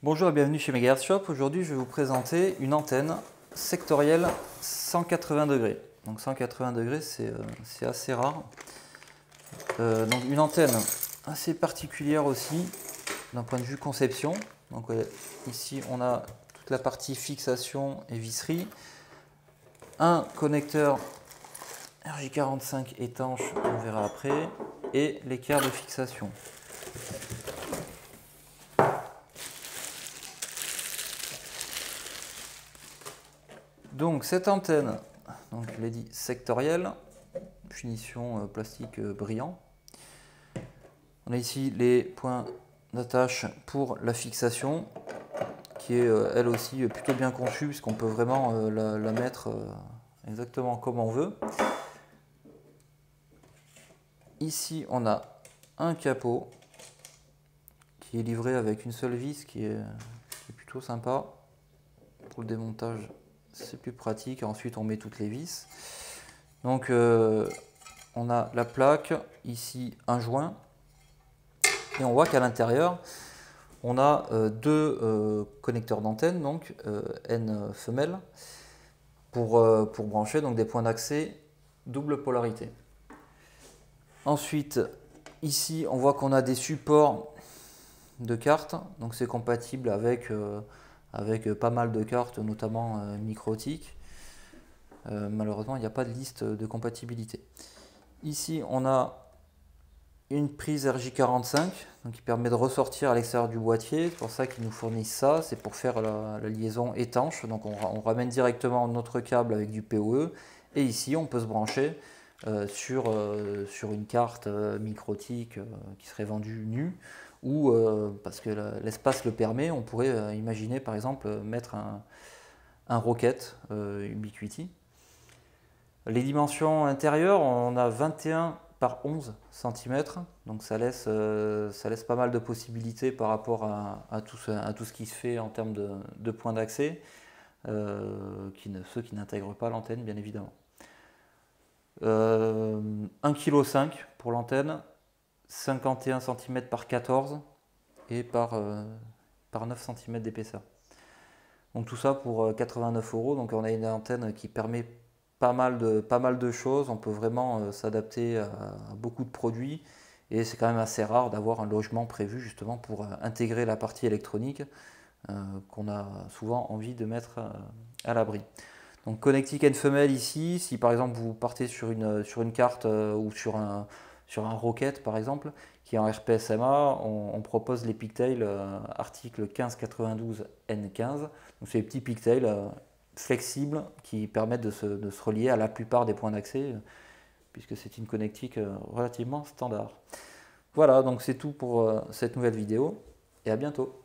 Bonjour et bienvenue chez Megahertz Shop. Aujourd'hui, je vais vous présenter une antenne sectorielle 180 degrés. Donc 180 degrés, c'est assez rare. Donc une antenne assez particulière aussi d'un point de vue conception. Donc ici, on a toute la partie fixation et visserie. Un connecteur RJ45 étanche, on verra après, et l'équerre de fixation. Donc cette antenne, donc je l'ai dit, sectorielle, finition plastique brillant. On a ici les points d'attache pour la fixation, qui est elle aussi plutôt bien conçue, puisqu'on peut vraiment la mettre exactement comme on veut. Ici on a un capot qui est livré avec une seule vis, qui est plutôt sympa. Pour le démontage, c'est plus pratique. Ensuite on met toutes les vis. Donc on a la plaque, ici un joint, et on voit qu'à l'intérieur on a deux connecteurs d'antenne, donc N femelle, pour brancher donc des points d'accès double polarité. Ensuite ici on voit qu'on a des supports de cartes, donc c'est compatible avec pas mal de cartes, notamment Micro-Tik. Malheureusement, il n'y a pas de liste de compatibilité. Ici, on a une prise RJ45 donc qui permet de ressortir à l'extérieur du boîtier. C'est pour ça qu'ils nous fournissent ça. C'est pour faire la liaison étanche. Donc, on ramène directement notre câble avec du PoE. Et ici, on peut se brancher sur une carte Micro-Tik qui serait vendue nue. Ou parce que l'espace le permet, on pourrait imaginer par exemple mettre un Rocket Ubiquiti. Les dimensions intérieures, on a 21 par 11 cm, donc ça laisse pas mal de possibilités par rapport à tout ce qui se fait en termes de points d'accès, ceux qui n'intègrent pas l'antenne bien évidemment. 1,5 kg pour l'antenne, 51 cm par 14 et par 9 cm d'épaisseur. Donc tout ça pour 89 €. Donc on a une antenne qui permet pas mal de choses. On peut vraiment s'adapter à beaucoup de produits. Et c'est quand même assez rare d'avoir un logement prévu justement pour intégrer la partie électronique qu'on a souvent envie de mettre à l'abri. Donc connectique N femelle ici, si par exemple vous partez sur une carte ou sur un Rocket par exemple, qui est en RPSMA, on propose les pigtails article 1592 N15. Donc c'est des petits pigtails flexibles qui permettent de se relier à la plupart des points d'accès, puisque c'est une connectique relativement standard. Voilà, donc c'est tout pour cette nouvelle vidéo, et à bientôt.